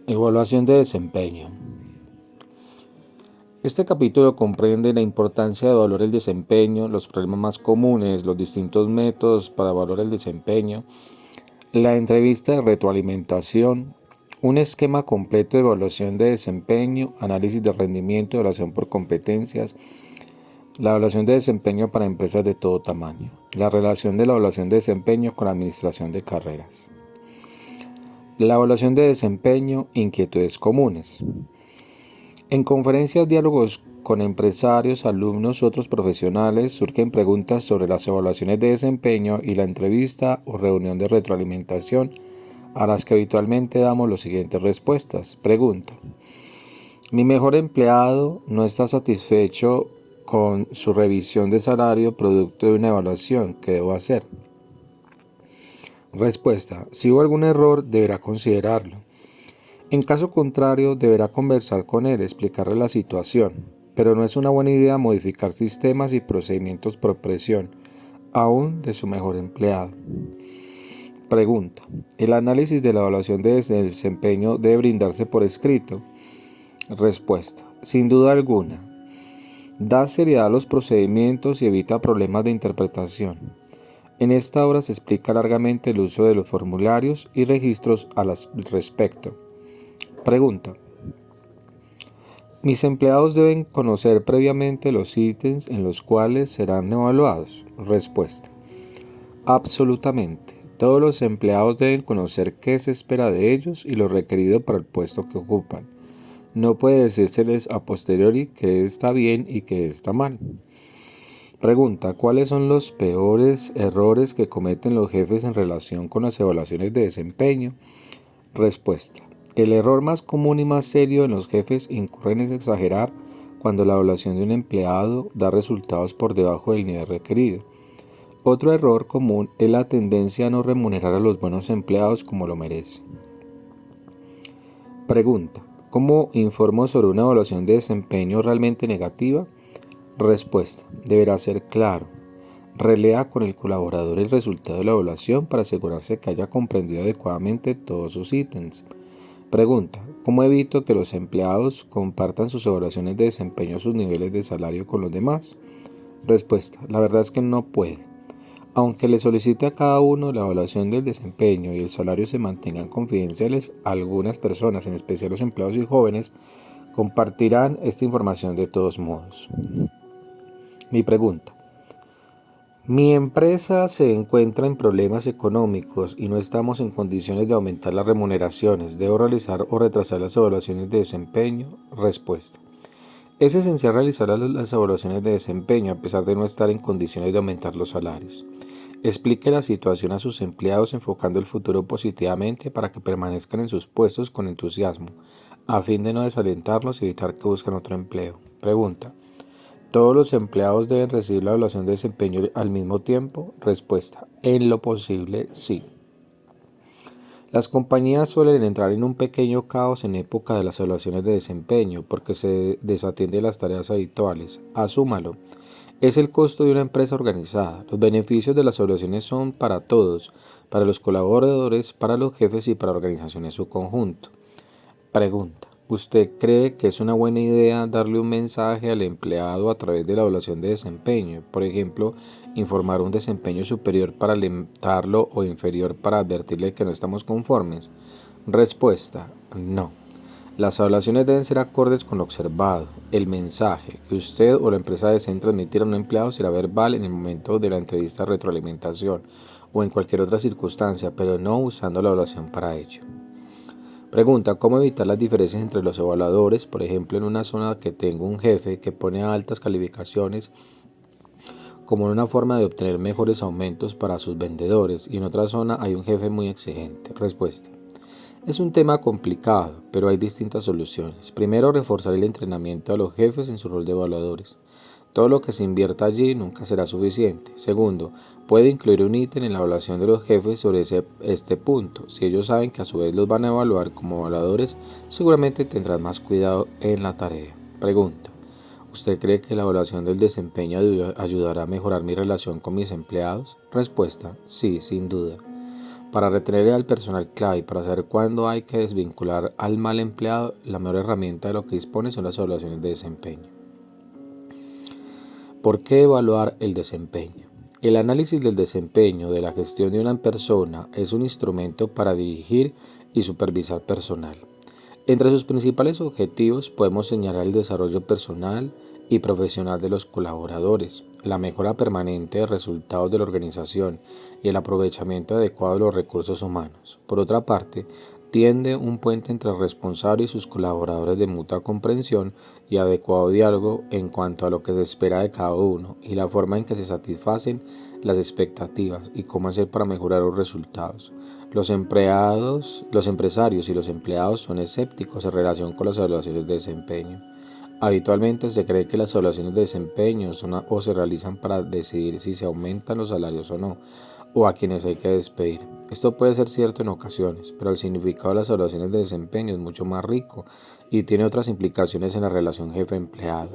Evaluación de desempeño. Este capítulo comprende la importancia de evaluar el desempeño, los problemas más comunes, los distintos métodos para evaluar el desempeño, la entrevista de retroalimentación, un esquema completo de evaluación de desempeño, análisis de rendimiento, evaluación por competencias, la evaluación de desempeño para empresas de todo tamaño, la relación de la evaluación de desempeño con la administración de carreras. La evaluación de desempeño, inquietudes comunes. En conferencias, diálogos con empresarios, alumnos u otros profesionales surgen preguntas sobre las evaluaciones de desempeño y la entrevista o reunión de retroalimentación a las que habitualmente damos las siguientes respuestas. Pregunta: mi mejor empleado no está satisfecho con su revisión de salario producto de una evaluación. ¿Qué debo hacer? Respuesta: si hubo algún error, deberá considerarlo. En caso contrario, deberá conversar con él, explicarle la situación, pero no es una buena idea modificar sistemas y procedimientos por presión, aún de su mejor empleado. Pregunta: ¿el análisis de la evaluación de desempeño debe brindarse por escrito? Respuesta: sin duda alguna. Da seriedad a los procedimientos y evita problemas de interpretación. En esta obra se explica largamente el uso de los formularios y registros al respecto. Pregunta: ¿mis empleados deben conocer previamente los ítems en los cuales serán evaluados? Respuesta: absolutamente. Todos los empleados deben conocer qué se espera de ellos y lo requerido para el puesto que ocupan. No puede decírseles a posteriori qué está bien y qué está mal. Pregunta: ¿cuáles son los peores errores que cometen los jefes en relación con las evaluaciones de desempeño? Respuesta: el error más común y más serio en los jefes incurren es exagerar cuando la evaluación de un empleado da resultados por debajo del nivel requerido. Otro error común es la tendencia a no remunerar a los buenos empleados como lo merecen. Pregunta: ¿cómo informo sobre una evaluación de desempeño realmente negativa? Respuesta: deberá ser claro. Relea con el colaborador el resultado de la evaluación para asegurarse que haya comprendido adecuadamente todos sus ítems. Pregunta: ¿cómo evito que los empleados compartan sus evaluaciones de desempeño o sus niveles de salario con los demás? Respuesta: la verdad es que no puede. Aunque le solicite a cada uno la evaluación del desempeño y el salario se mantengan confidenciales, algunas personas, en especial los empleados y jóvenes, compartirán esta información de todos modos. Mi pregunta: mi empresa se encuentra en problemas económicos y no estamos en condiciones de aumentar las remuneraciones. ¿Debo realizar o retrasar las evaluaciones de desempeño? Respuesta: es esencial realizar las evaluaciones de desempeño a pesar de no estar en condiciones de aumentar los salarios. Explique la situación a sus empleados enfocando el futuro positivamente para que permanezcan en sus puestos con entusiasmo, a fin de no desalentarlos y evitar que busquen otro empleo. Pregunta: ¿todos los empleados deben recibir la evaluación de desempeño al mismo tiempo? Respuesta: en lo posible, sí. Las compañías suelen entrar en un pequeño caos en época de las evaluaciones de desempeño porque se desatienden las tareas habituales. Asúmalo. Es el costo de una empresa organizada. Los beneficios de las evaluaciones son para todos, para los colaboradores, para los jefes y para la organización en su conjunto. Pregunta: ¿usted cree que es una buena idea darle un mensaje al empleado a través de la evaluación de desempeño? Por ejemplo, informar un desempeño superior para alentarlo o inferior para advertirle que no estamos conformes. Respuesta: no. Las evaluaciones deben ser acordes con lo observado. El mensaje que usted o la empresa deseen transmitir a un empleado será verbal en el momento de la entrevista de retroalimentación o en cualquier otra circunstancia, pero no usando la evaluación para ello. Pregunta: ¿cómo evitar las diferencias entre los evaluadores? Por ejemplo, en una zona que tengo un jefe que pone altas calificaciones como una forma de obtener mejores aumentos para sus vendedores y en otra zona hay un jefe muy exigente. Respuesta: es un tema complicado, pero hay distintas soluciones. Primero, reforzar el entrenamiento a los jefes en su rol de evaluadores. Todo lo que se invierta allí nunca será suficiente. Segundo, puede incluir un ítem en la evaluación de los jefes sobre este punto. Si ellos saben que a su vez los van a evaluar como evaluadores, seguramente tendrán más cuidado en la tarea. Pregunta: ¿usted cree que la evaluación del desempeño ayudará a mejorar mi relación con mis empleados? Respuesta: sí, sin duda. Para retener al personal clave y para saber cuándo hay que desvincular al mal empleado, la mejor herramienta de lo que dispone son las evaluaciones de desempeño. ¿Por qué evaluar el desempeño? El análisis del desempeño de la gestión de una persona es un instrumento para dirigir y supervisar personal. Entre sus principales objetivos podemos señalar el desarrollo personal y profesional de los colaboradores, la mejora permanente de resultados de la organización y el aprovechamiento adecuado de los recursos humanos. Por otra parte, tiende un puente entre el responsable y sus colaboradores de mutua comprensión y adecuado diálogo en cuanto a lo que se espera de cada uno y la forma en que se satisfacen las expectativas y cómo hacer para mejorar los resultados. Los empresarios y los empleados son escépticos en relación con las evaluaciones de desempeño. Habitualmente se cree que las evaluaciones de desempeño o se realizan para decidir si se aumentan los salarios o no, o a quienes hay que despedir. Esto puede ser cierto en ocasiones, pero el significado de las evaluaciones de desempeño es mucho más rico y tiene otras implicaciones en la relación jefe-empleado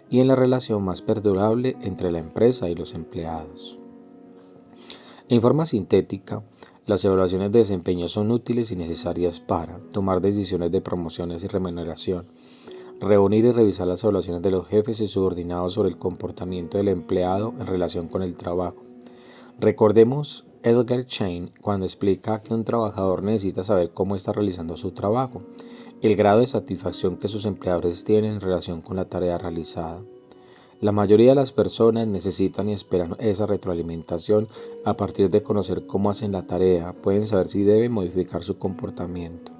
y en la relación más perdurable entre la empresa y los empleados. En forma sintética, las evaluaciones de desempeño son útiles y necesarias para tomar decisiones de promociones y remuneración, reunir y revisar las evaluaciones de los jefes y subordinados sobre el comportamiento del empleado en relación con el trabajo. Recordemos Edgar Schein cuando explica que un trabajador necesita saber cómo está realizando su trabajo, el grado de satisfacción que sus empleadores tienen en relación con la tarea realizada. La mayoría de las personas necesitan y esperan esa retroalimentación a partir de conocer cómo hacen la tarea, pueden saber si deben modificar su comportamiento.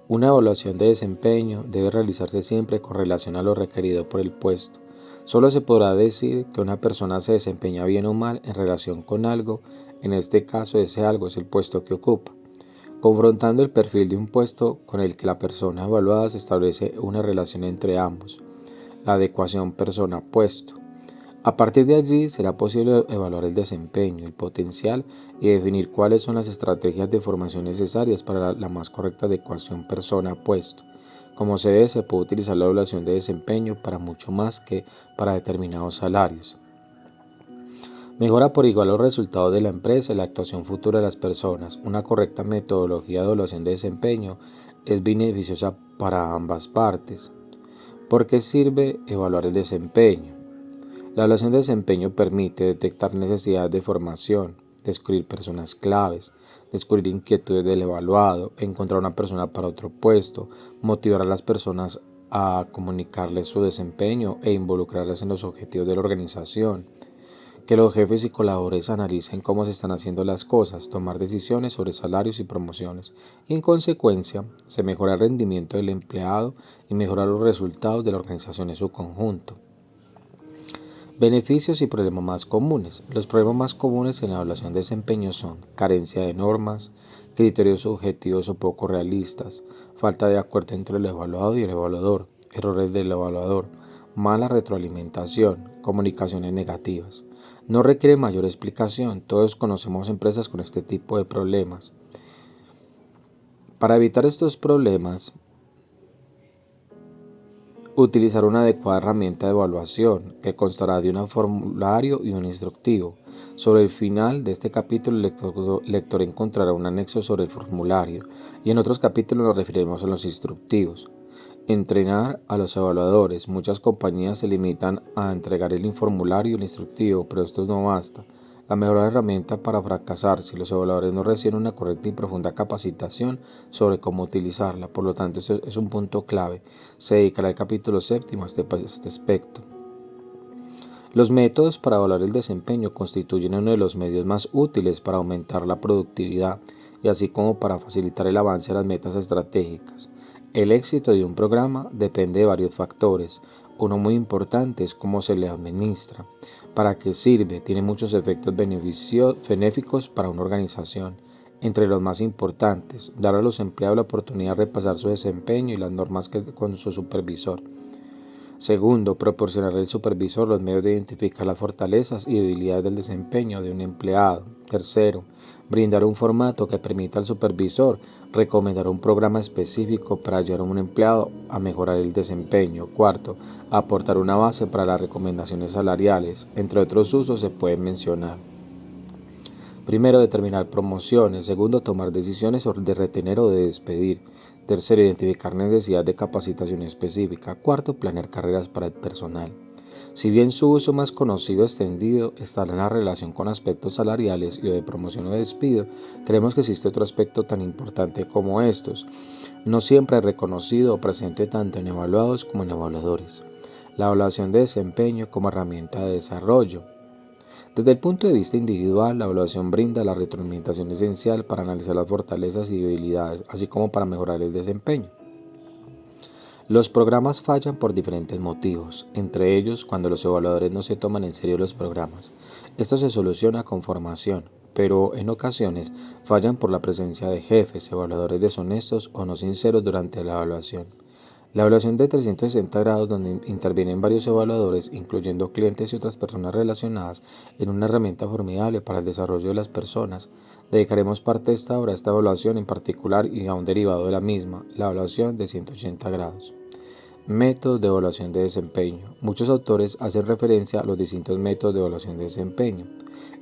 Una evaluación de desempeño debe realizarse siempre con relación a lo requerido por el puesto. Solo se podrá decir que una persona se desempeña bien o mal en relación con algo, en este caso ese algo es el puesto que ocupa. Confrontando el perfil de un puesto con el que la persona evaluada se establece una relación entre ambos, la adecuación persona-puesto. A partir de allí será posible evaluar el desempeño, el potencial y definir cuáles son las estrategias de formación necesarias para la más correcta adecuación persona-puesto. Como se ve, se puede utilizar la evaluación de desempeño para mucho más que para determinados salarios. Mejora por igual los resultados de la empresa y la actuación futura de las personas. Una correcta metodología de evaluación de desempeño es beneficiosa para ambas partes. ¿Por qué sirve evaluar el desempeño? La evaluación de desempeño permite detectar necesidades de formación, descubrir personas claves, descubrir inquietudes del evaluado, encontrar una persona para otro puesto, motivar a las personas a comunicarles su desempeño e involucrarlas en los objetivos de la organización. Que los jefes y colaboradores analicen cómo se están haciendo las cosas, tomar decisiones sobre salarios y promociones. Y en consecuencia, se mejora el rendimiento del empleado y mejora los resultados de la organización en su conjunto. Beneficios y problemas más comunes. Los problemas más comunes en la evaluación de desempeño son carencia de normas, criterios subjetivos o poco realistas, falta de acuerdo entre el evaluado y el evaluador, errores del evaluador, mala retroalimentación, comunicaciones negativas. No requiere mayor explicación, todos conocemos empresas con este tipo de problemas. Para evitar estos problemas, utilizar una adecuada herramienta de evaluación que constará de un formulario y un instructivo. Sobre el final de este capítulo, el lector encontrará un anexo sobre el formulario y en otros capítulos nos referiremos a los instructivos. Entrenar a los evaluadores. Muchas compañías se limitan a entregar el formulario y el instructivo, pero esto no basta. La mejor herramienta para fracasar si los evaluadores no reciben una correcta y profunda capacitación sobre cómo utilizarla. Por lo tanto, es un punto clave. Se dedicará el capítulo 7 a este aspecto. Los métodos para evaluar el desempeño constituyen uno de los medios más útiles para aumentar la productividad y así como para facilitar el avance de las metas estratégicas. El éxito de un programa depende de varios factores. Uno muy importante es cómo se le administra, para qué sirve, tiene muchos efectos benéficos para una organización. Entre los más importantes, dar a los empleados la oportunidad de repasar su desempeño y las normas con su supervisor. Segundo, proporcionar al supervisor los medios de identificar las fortalezas y debilidades del desempeño de un empleado. Tercero, brindar un formato que permita al supervisor recomendar un programa específico para ayudar a un empleado a mejorar el desempeño. Cuarto, aportar una base para las recomendaciones salariales. Entre otros usos se pueden mencionar. Primero, determinar promociones. Segundo, tomar decisiones de retener o de despedir. Tercero, identificar necesidad de capacitación específica. Cuarto, planear carreras para el personal. Si bien su uso más conocido extendido estará en la relación con aspectos salariales y o de promoción o despido, creemos que existe otro aspecto tan importante como estos, no siempre reconocido o presente tanto en evaluados como en evaluadores. La evaluación de desempeño como herramienta de desarrollo. Desde el punto de vista individual, la evaluación brinda la retroalimentación esencial para analizar las fortalezas y debilidades, así como para mejorar el desempeño. Los programas fallan por diferentes motivos, entre ellos cuando los evaluadores no se toman en serio los programas. Esto se soluciona con formación, pero en ocasiones fallan por la presencia de jefes, evaluadores deshonestos o no sinceros durante la evaluación. La evaluación de 360 grados, donde intervienen varios evaluadores, incluyendo clientes y otras personas relacionadas, es una herramienta formidable para el desarrollo de las personas. Dedicaremos parte de esta obra a esta evaluación en particular y a un derivado de la misma, la evaluación de 180 grados. Métodos de evaluación de desempeño. Muchos autores hacen referencia a los distintos métodos de evaluación de desempeño.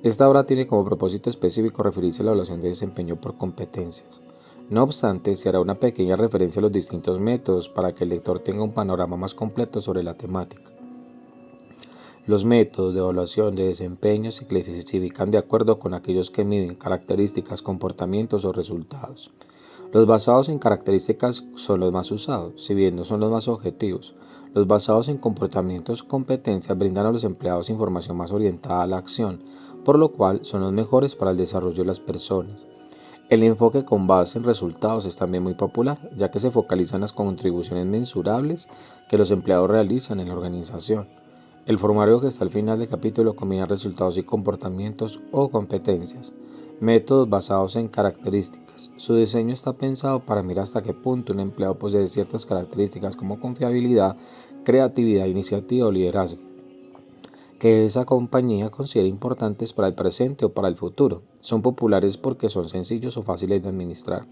Esta obra tiene como propósito específico referirse a la evaluación de desempeño por competencias. No obstante, se hará una pequeña referencia a los distintos métodos para que el lector tenga un panorama más completo sobre la temática. Los métodos de evaluación de desempeño se clasifican de acuerdo con aquellos que miden características, comportamientos o resultados. Los basados en características son los más usados, si bien no son los más objetivos. Los basados en comportamientos o competencias brindan a los empleados información más orientada a la acción, por lo cual son los mejores para el desarrollo de las personas. El enfoque con base en resultados es también muy popular, ya que se focaliza en las contribuciones mensurables que los empleados realizan en la organización. El formario que está al final del capítulo combina resultados y comportamientos o competencias. Métodos basados en características. Su diseño está pensado para mirar hasta qué punto un empleado posee ciertas características como confiabilidad, creatividad, iniciativa o liderazgo, que esa compañía considera importantes para el presente o para el futuro. Son populares porque son sencillos o fáciles de administrar.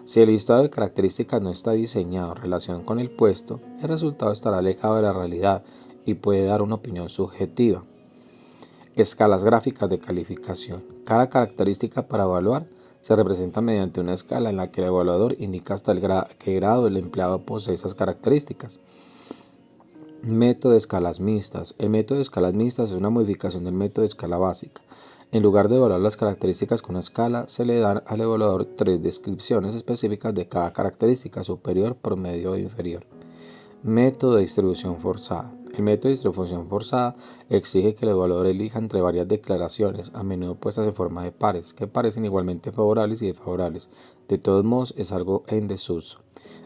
Si el listado de características no está diseñado en relación con el puesto, el resultado estará alejado de la realidad y puede dar una opinión subjetiva. Escalas gráficas de calificación. Cada característica para evaluar se representa mediante una escala en la que el evaluador indica hasta qué grado el empleado posee esas características. Método de escalas mixtas. El método de escalas mixtas es una modificación del método de escala básica. En lugar de evaluar las características con una escala, se le dan al evaluador 3 descripciones específicas de cada característica: superior, promedio e inferior. Método de distribución forzada. El método de distribución forzada exige que el evaluador elija entre varias declaraciones, a menudo puestas en forma de pares, que parecen igualmente favorables y desfavorables. De todos modos, es algo en desuso.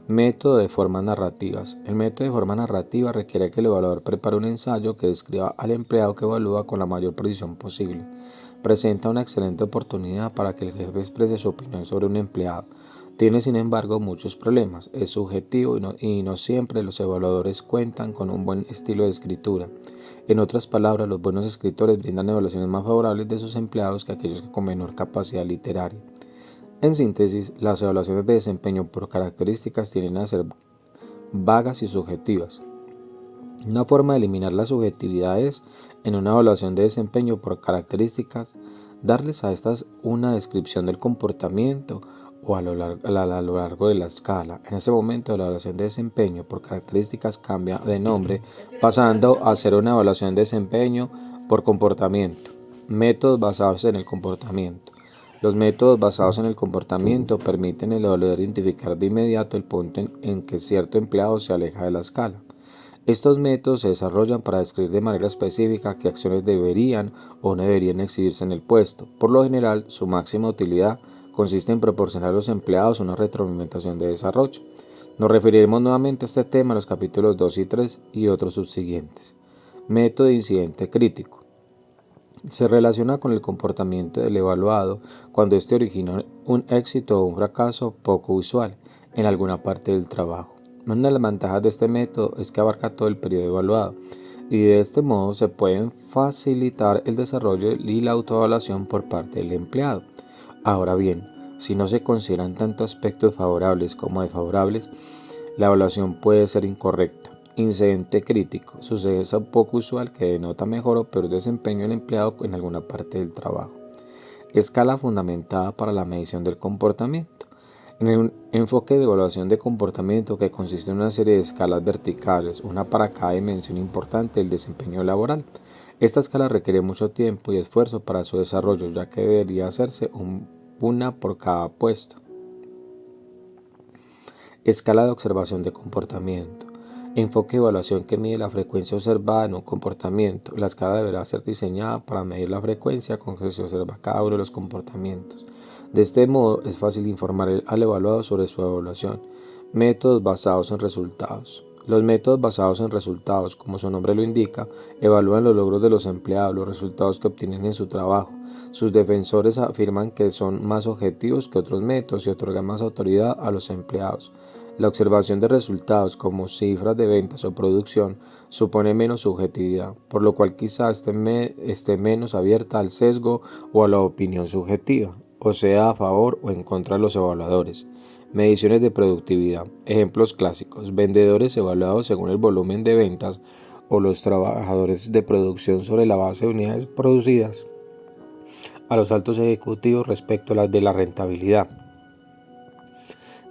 Método de formas narrativas. El método de forma narrativa requiere que el evaluador prepare un ensayo que describa al empleado que evalúa con la mayor precisión posible. Presenta una excelente oportunidad para que el jefe exprese su opinión sobre un empleado. Tiene, sin embargo, muchos problemas. Es subjetivo y no siempre los evaluadores cuentan con un buen estilo de escritura. En otras palabras, los buenos escritores brindan evaluaciones más favorables de sus empleados que aquellos con menor capacidad literaria. En síntesis, las evaluaciones de desempeño por características tienden a ser vagas y subjetivas. Una forma de eliminar la subjetividad es, en una evaluación de desempeño por características, darles a estas una descripción del comportamiento o a lo largo de la escala. En ese momento, la evaluación de desempeño por características cambia de nombre, pasando a ser una evaluación de desempeño por comportamiento. Métodos basados en el comportamiento. Los métodos basados en el comportamiento permiten al evaluador identificar de inmediato el punto en que cierto empleado se aleja de la escala. Estos métodos se desarrollan para describir de manera específica qué acciones deberían o no deberían exhibirse en el puesto. Por lo general, su máxima utilidad consiste en proporcionar a los empleados una retroalimentación de desarrollo. Nos referiremos nuevamente a este tema en los capítulos 2 y 3 y otros subsiguientes. Método de incidente crítico. Se relaciona con el comportamiento del evaluado cuando éste origina un éxito o un fracaso poco usual en alguna parte del trabajo. Una de las ventajas de este método es que abarca todo el periodo evaluado y de este modo se pueden facilitar el desarrollo y la autoevaluación por parte del empleado. Ahora bien, si no se consideran tanto aspectos favorables como desfavorables, la evaluación puede ser incorrecta. Incidente crítico. Suceso poco usual que denota mejor o peor desempeño del empleado en alguna parte del trabajo. Escala fundamentada para la medición del comportamiento. En un enfoque de evaluación de comportamiento que consiste en una serie de escalas verticales, una para cada dimensión importante del desempeño laboral. Esta escala requiere mucho tiempo y esfuerzo para su desarrollo, ya que debería hacerse una por cada puesto. Escala de observación de comportamiento. Enfoque de evaluación que mide la frecuencia observada en un comportamiento. La escala deberá ser diseñada para medir la frecuencia con que se observa cada uno de los comportamientos. De este modo es fácil informar al evaluado sobre su evaluación. Métodos basados en resultados. Los métodos basados en resultados, como su nombre lo indica, evalúan los logros de los empleados, los resultados que obtienen en su trabajo. Sus defensores afirman que son más objetivos que otros métodos y otorgan más autoridad a los empleados. La observación de resultados como cifras de ventas o producción supone menos subjetividad, por lo cual quizá esté menos abierta al sesgo o a la opinión subjetiva, o sea, a favor o en contra de los evaluadores. Mediciones de productividad. Ejemplos clásicos. Vendedores evaluados según el volumen de ventas o los trabajadores de producción sobre la base de unidades producidas. A los altos ejecutivos respecto a las de la rentabilidad.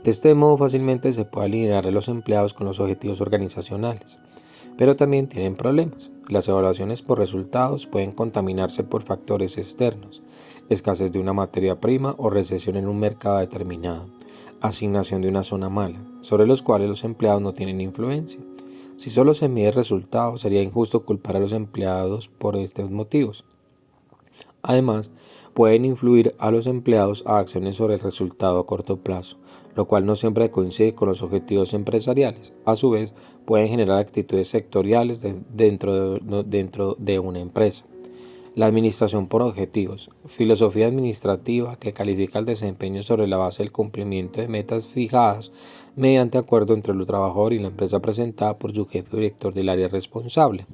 De este modo fácilmente se puede alinear a los empleados con los objetivos organizacionales, pero también tienen problemas. Las evaluaciones por resultados pueden contaminarse por factores externos, escasez de una materia prima o recesión en un mercado determinado, asignación de una zona mala, sobre los cuales los empleados no tienen influencia. Si solo se mide resultados, sería injusto culpar a los empleados por estos motivos. Además, pueden influir a los empleados a acciones sobre el resultado a corto plazo, lo cual no siempre coincide con los objetivos empresariales. A su vez, pueden generar actitudes sectoriales dentro de una empresa. La administración por objetivos. Filosofía administrativa que califica el desempeño sobre la base del cumplimiento de metas fijadas mediante acuerdo entre el trabajador y la empresa presentada por su jefe o director del área responsable.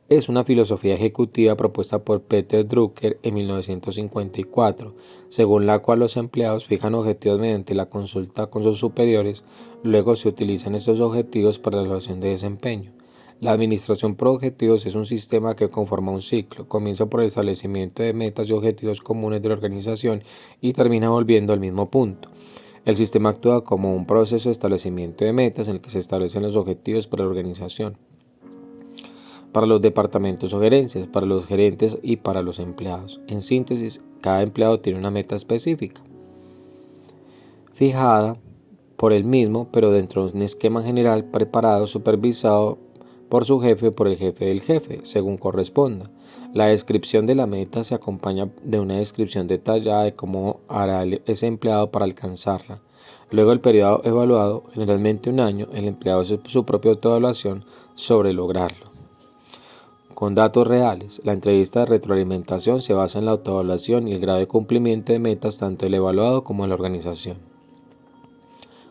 Es una filosofía ejecutiva propuesta por Peter Drucker en 1954, según la cual los empleados fijan objetivos mediante la consulta con sus superiores, luego se utilizan estos objetivos para la evaluación de desempeño. La administración por objetivos es un sistema que conforma un ciclo, comienza por el establecimiento de metas y objetivos comunes de la organización y termina volviendo al mismo punto. El sistema actúa como un proceso de establecimiento de metas en el que se establecen los objetivos para la organización, para los departamentos o gerencias, para los gerentes y para los empleados. En síntesis, cada empleado tiene una meta específica, fijada por él mismo, pero dentro de un esquema general preparado, supervisado por su jefe o por el jefe del jefe, según corresponda. La descripción de la meta se acompaña de una descripción detallada de cómo hará ese empleado para alcanzarla. Luego el periodo evaluado, generalmente un año, el empleado hace su propia autoevaluación sobre lograrlo. Con datos reales, la entrevista de retroalimentación se basa en la autoevaluación y el grado de cumplimiento de metas tanto del evaluado como de la organización.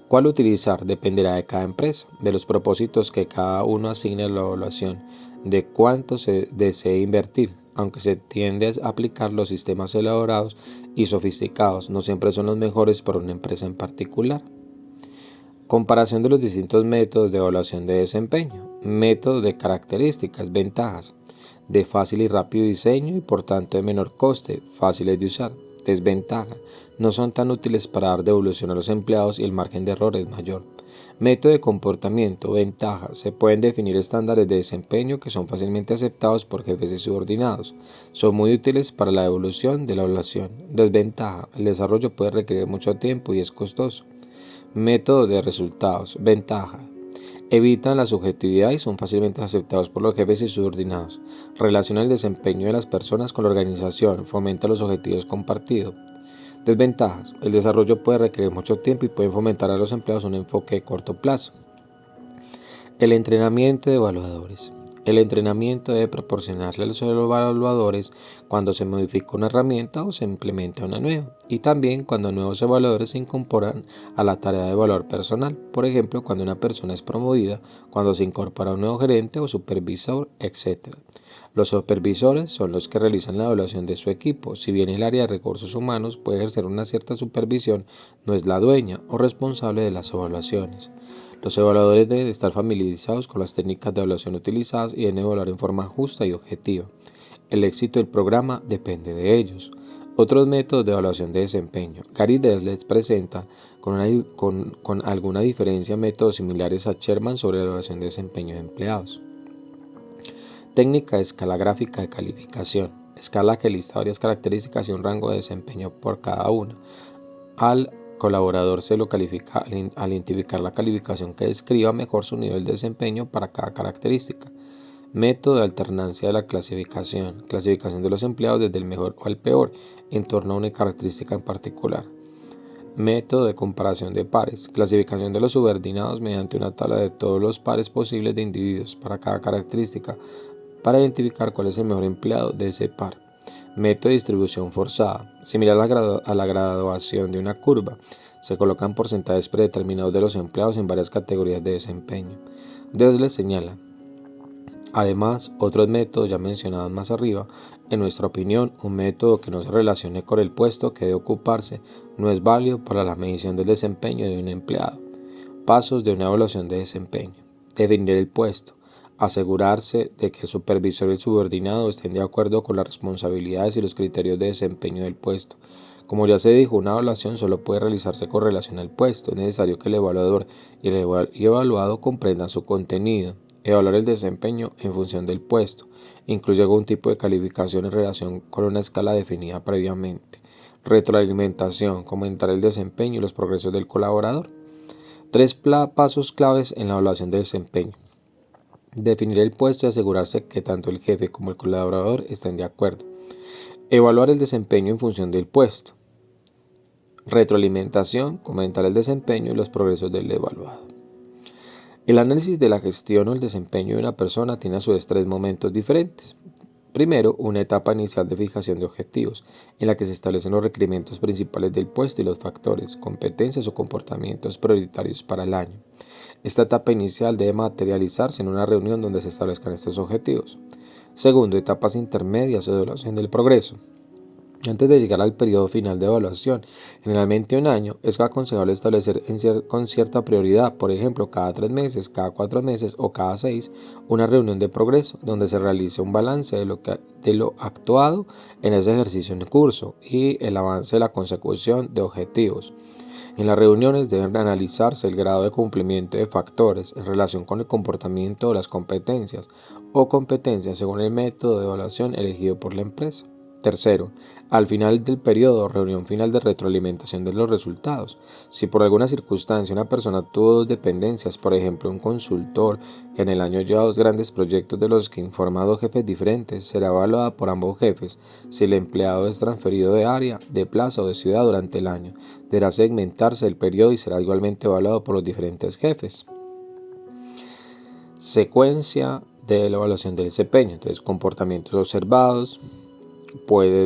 ¿Cuál utilizar? Dependerá de cada empresa, de los propósitos que cada uno asigne a la evaluación, de cuánto se desee invertir, aunque se tiende a aplicar los sistemas elaborados y sofisticados, no siempre son los mejores para una empresa en particular. Comparación de los distintos métodos de evaluación de desempeño. Métodos de características, ventajas, de fácil y rápido diseño y por tanto de menor coste, fáciles de usar. Desventaja, no son tan útiles para dar devolución a los empleados y el margen de error es mayor. Método de comportamiento, ventaja, se pueden definir estándares de desempeño que son fácilmente aceptados por jefes y subordinados. Son muy útiles para la evolución de la evaluación. Desventaja, el desarrollo puede requerir mucho tiempo y es costoso. Método de resultados, ventaja. Evitan la subjetividad y son fácilmente aceptados por los jefes y subordinados. Relaciona el desempeño de las personas con la organización, fomenta los objetivos compartidos. Desventajas. El desarrollo puede requerir mucho tiempo y puede fomentar a los empleados un enfoque de corto plazo. El entrenamiento de evaluadores. El entrenamiento debe proporcionarle a los evaluadores cuando se modifica una herramienta o se implementa una nueva, y también cuando nuevos evaluadores se incorporan a la tarea de evaluar personal, por ejemplo, cuando una persona es promovida, cuando se incorpora un nuevo gerente o supervisor, etc. Los supervisores son los que realizan la evaluación de su equipo. Si bien el área de recursos humanos puede ejercer una cierta supervisión, no es la dueña o responsable de las evaluaciones. Los evaluadores deben estar familiarizados con las técnicas de evaluación utilizadas y deben evaluar en forma justa y objetiva. El éxito del programa depende de ellos. Otros métodos de evaluación de desempeño. Gary Dessler presenta con alguna diferencia métodos similares a Sherman sobre la evaluación de desempeño de empleados. Técnica de escala gráfica de calificación. Escala que lista varias características y un rango de desempeño por cada una. Al colaborador se lo califica al identificar la calificación que describa mejor su nivel de desempeño para cada característica. Método de alternancia de la clasificación. Clasificación de los empleados desde el mejor al peor en torno a una característica en particular. Método de comparación de pares. Clasificación de los subordinados mediante una tabla de todos los pares posibles de individuos para cada característica para identificar cuál es el mejor empleado de ese par. Método de distribución forzada. Similar a la graduación de una curva. Se colocan porcentajes predeterminados de los empleados en varias categorías de desempeño. Dessler señala, además, otros métodos ya mencionados más arriba, en nuestra opinión, un método que no se relacione con el puesto que debe ocuparse no es válido para la medición del desempeño de un empleado. Pasos de una evaluación de desempeño. Definir el puesto. Asegurarse de que el supervisor y el subordinado estén de acuerdo con las responsabilidades y los criterios de desempeño del puesto. Como ya se dijo, una evaluación solo puede realizarse con relación al puesto. Es necesario que el evaluador y el evaluado comprendan su contenido. Evaluar el desempeño en función del puesto. Incluye algún tipo de calificación en relación con una escala definida previamente. Retroalimentación. Comentar el desempeño y los progresos del colaborador. 3 pasos claves en la evaluación del desempeño. Definir el puesto y asegurarse que tanto el jefe como el colaborador estén de acuerdo. Evaluar el desempeño en función del puesto. Retroalimentación, comentar el desempeño y los progresos del evaluado. El análisis de la gestión o el desempeño de una persona tiene a su vez 3 momentos diferentes. Primero, una etapa inicial de fijación de objetivos, en la que se establecen los requerimientos principales del puesto y los factores, competencias o comportamientos prioritarios para el año. Esta etapa inicial debe materializarse en una reunión donde se establezcan estos objetivos. Segundo, etapas intermedias o de evaluación del progreso. Antes de llegar al periodo final de evaluación, generalmente un año, es aconsejable establecer con cierta prioridad, por ejemplo, cada 3 meses, cada 4 meses o cada 6, una reunión de progreso donde se realice un balance de lo actuado en ese ejercicio en curso y el avance de la consecución de objetivos. En las reuniones deben analizarse el grado de cumplimiento de factores en relación con el comportamiento o las competencias según el método de evaluación elegido por la empresa. Tercero, al final del periodo, reunión final de retroalimentación de los resultados. Si por alguna circunstancia una persona tuvo 2 dependencias, por ejemplo un consultor que en el año lleva 2 grandes proyectos de los que informa a 2 jefes diferentes, será evaluada por ambos jefes. Si el empleado es transferido de área, de plaza o de ciudad durante el año, deberá segmentarse el periodo y será igualmente evaluado por los diferentes jefes. Secuencia de la evaluación del desempeño. Entonces, comportamientos observados,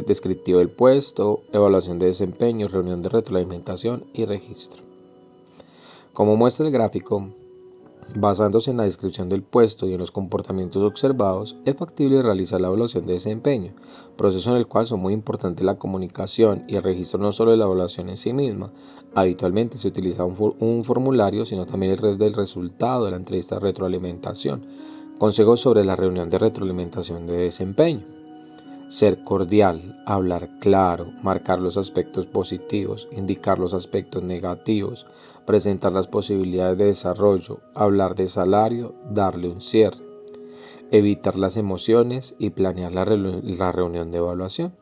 descriptivo del puesto, evaluación de desempeño, reunión de retroalimentación y registro. Como muestra el gráfico, basándose en la descripción del puesto y en los comportamientos observados, es factible realizar la evaluación de desempeño, proceso en el cual son muy importantes la comunicación y el registro no solo de la evaluación en sí misma. Habitualmente se utiliza un formulario, sino también el del resultado de la entrevista de retroalimentación. Consejos sobre la reunión de retroalimentación de desempeño. Ser cordial, hablar claro, marcar los aspectos positivos, indicar los aspectos negativos, presentar las posibilidades de desarrollo, hablar de salario, darle un cierre, evitar las emociones y planear la reunión de evaluación.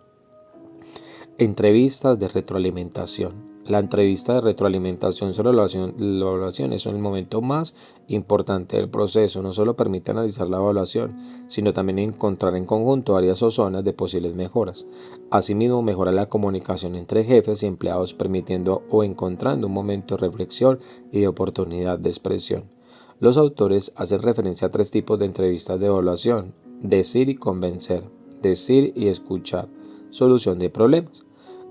Entrevistas de retroalimentación. La entrevista de retroalimentación sobre la evaluación es el momento más importante del proceso. No solo permite analizar la evaluación, sino también encontrar en conjunto áreas o zonas de posibles mejoras. Asimismo, mejora la comunicación entre jefes y empleados, permitiendo o encontrando un momento de reflexión y de oportunidad de expresión. Los autores hacen referencia a 3 tipos de entrevistas de evaluación: decir y convencer, decir y escuchar, solución de problemas.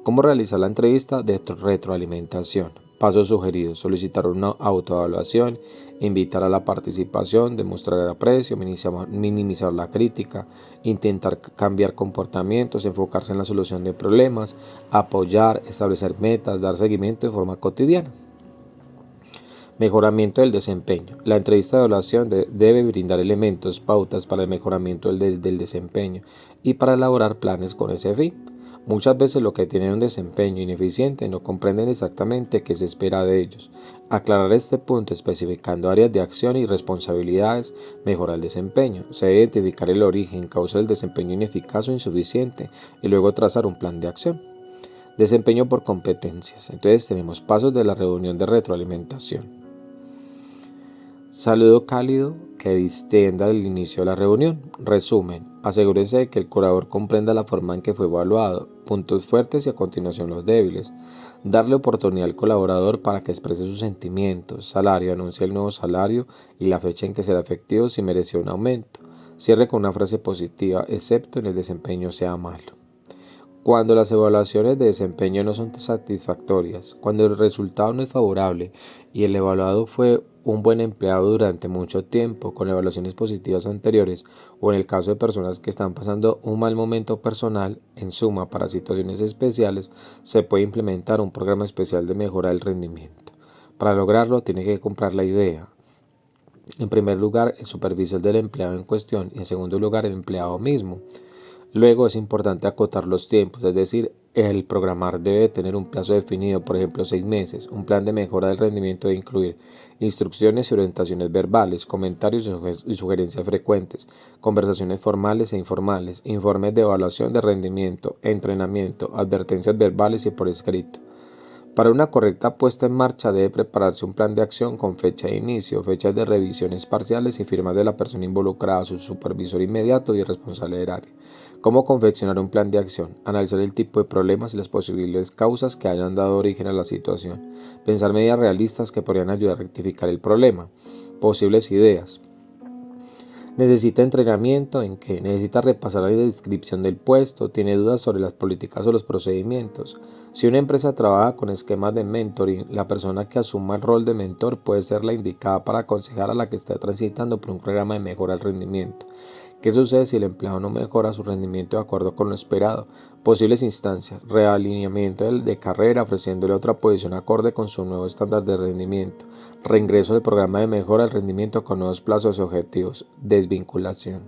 ¿Cómo realizar la entrevista de retroalimentación? Pasos sugeridos: solicitar una autoevaluación, invitar a la participación, demostrar el aprecio, minimizar la crítica, intentar cambiar comportamientos, enfocarse en la solución de problemas, apoyar, establecer metas, dar seguimiento de forma cotidiana. Mejoramiento del desempeño. La entrevista de evaluación debe brindar pautas para el mejoramiento del desempeño y para elaborar planes con ese fin. Muchas veces los que tienen un desempeño ineficiente no comprenden exactamente qué se espera de ellos. Aclarar este punto especificando áreas de acción y responsabilidades mejora el desempeño. Se debe identificar el origen, causa del desempeño ineficaz o insuficiente y luego trazar un plan de acción. Desempeño por competencias. Entonces tenemos pasos de la reunión de retroalimentación. Saludo cálido que distenda el inicio de la reunión. Resumen. Asegúrese de que el curador comprenda la forma en que fue evaluado, puntos fuertes y a continuación los débiles. Darle oportunidad al colaborador para que exprese sus sentimientos. Salario. Anuncie el nuevo salario y la fecha en que será efectivo si mereció un aumento. Cierre con una frase positiva, excepto en el desempeño sea malo. Cuando las evaluaciones de desempeño no son satisfactorias, cuando el resultado no es favorable y el evaluado fue un buen empleado durante mucho tiempo con evaluaciones positivas anteriores, o en el caso de personas que están pasando un mal momento personal, en suma, para situaciones especiales, se puede implementar un programa especial de mejora del rendimiento. Para lograrlo, tiene que comprar la idea. En primer lugar, el supervisor del empleado en cuestión y en segundo lugar, el empleado mismo. Luego es importante acotar los tiempos, es decir, el programar debe tener un plazo definido, por ejemplo 6 meses. Un plan de mejora del rendimiento debe incluir instrucciones y orientaciones verbales, comentarios y sugerencias frecuentes, conversaciones formales e informales, informes de evaluación de rendimiento, entrenamiento, advertencias verbales y por escrito. Para una correcta puesta en marcha debe prepararse un plan de acción con fecha de inicio, fechas de revisiones parciales y firmas de la persona involucrada, su supervisor inmediato y el responsable del área. ¿Cómo confeccionar un plan de acción? Analizar el tipo de problemas y las posibles causas que hayan dado origen a la situación. Pensar medidas realistas que podrían ayudar a rectificar el problema. Posibles ideas. Necesita entrenamiento en que necesita repasar la descripción del puesto, tiene dudas sobre las políticas o los procedimientos. Si una empresa trabaja con esquemas de mentoring, la persona que asuma el rol de mentor puede ser la indicada para aconsejar a la que está transitando por un programa de mejora del rendimiento. ¿Qué sucede si el empleado no mejora su rendimiento de acuerdo con lo esperado? Posibles instancias: realineamiento de carrera ofreciéndole otra posición acorde con su nuevo estándar de rendimiento, reingreso del programa de mejora del rendimiento con nuevos plazos y objetivos, desvinculación.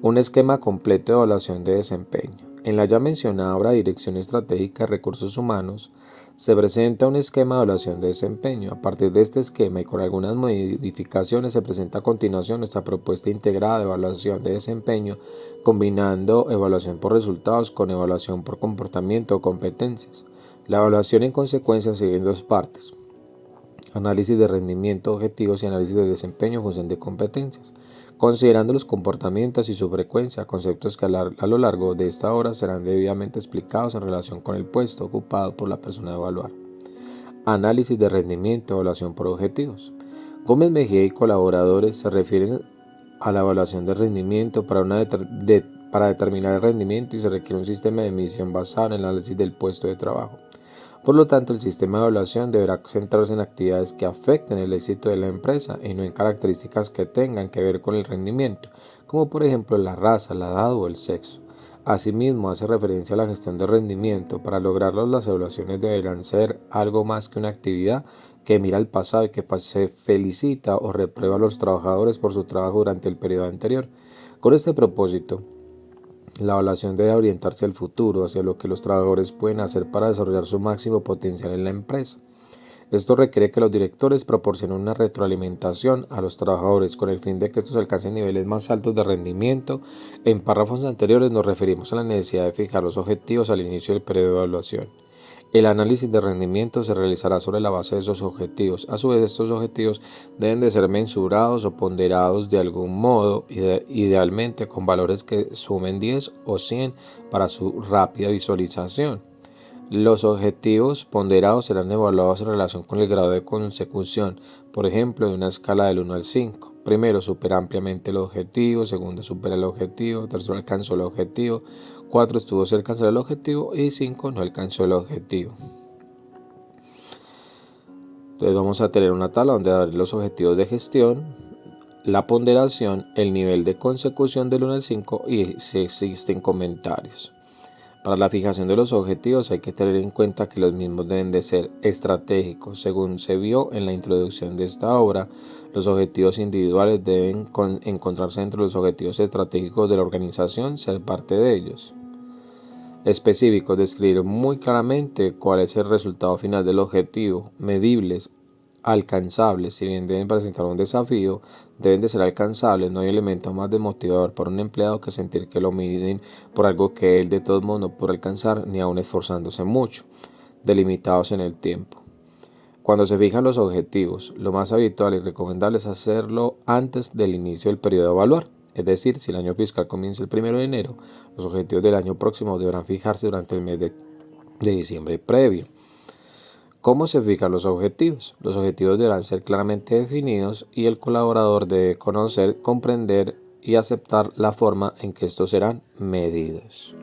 Un esquema completo de evaluación de desempeño. En la ya mencionada obra Dirección Estratégica de Recursos Humanos, se presenta un esquema de evaluación de desempeño. A partir de este esquema y con algunas modificaciones se presenta a continuación nuestra propuesta integrada de evaluación de desempeño, combinando evaluación por resultados con evaluación por comportamiento o competencias. La evaluación en consecuencia sigue en dos partes: análisis de rendimiento, objetivos y análisis de desempeño en función de competencias, considerando los comportamientos y su frecuencia, conceptos que a lo largo de esta obra serán debidamente explicados en relación con el puesto ocupado por la persona a evaluar. Análisis de rendimiento, evaluación por objetivos. Gómez Mejía y colaboradores se refieren a la evaluación de rendimiento para determinar el rendimiento y se requiere un sistema de medición basado en el análisis del puesto de trabajo. Por lo tanto, el sistema de evaluación deberá centrarse en actividades que afecten el éxito de la empresa y no en características que tengan que ver con el rendimiento, como por ejemplo la raza, la edad o el sexo. Asimismo, hace referencia a la gestión de rendimiento. Para lograrlo, las evaluaciones deberán ser algo más que una actividad que mira al pasado y que se felicita o reprueba a los trabajadores por su trabajo durante el periodo anterior. Con este propósito, la evaluación debe orientarse al futuro, hacia lo que los trabajadores pueden hacer para desarrollar su máximo potencial en la empresa. Esto requiere que los directores proporcionen una retroalimentación a los trabajadores con el fin de que estos alcancen niveles más altos de rendimiento. En párrafos anteriores nos referimos a la necesidad de fijar los objetivos al inicio del periodo de evaluación. El análisis de rendimiento se realizará sobre la base de esos objetivos. A su vez, estos objetivos deben de ser mensurados o ponderados de algún modo, idealmente con valores que sumen 10 o 100 para su rápida visualización. Los objetivos ponderados serán evaluados en relación con el grado de consecución, por ejemplo, de una escala del 1 al 5. Primero, supera ampliamente el objetivo; segundo, supera el objetivo; tercero, alcanzó el objetivo; 4, estuvo cerca de alcanzar el objetivo; y 5, no alcanzó el objetivo. Entonces vamos a tener una tabla donde dar los objetivos de gestión, la ponderación, el nivel de consecución del 1 al 5 y si existen comentarios. Para la fijación de los objetivos hay que tener en cuenta que los mismos deben de ser estratégicos. Según se vio en la introducción de esta obra, los objetivos individuales deben encontrarse entre los objetivos estratégicos de la organización, ser parte de ellos. Específicos, describir muy claramente cuál es el resultado final del objetivo, medibles, alcanzables. Si bien deben presentar un desafío, deben de ser alcanzables. No hay elemento más desmotivador para un empleado que sentir que lo miden por algo que él de todos modos no puede alcanzar, ni aún esforzándose mucho. Delimitados en el tiempo. Cuando se fijan los objetivos, lo más habitual y recomendable es hacerlo antes del inicio del periodo de evaluar. Es decir, si el año fiscal comienza el 1 de enero, los objetivos del año próximo deberán fijarse durante el mes de diciembre previo. ¿Cómo se fijan los objetivos? Los objetivos deberán ser claramente definidos y el colaborador debe conocer, comprender y aceptar la forma en que estos serán medidos.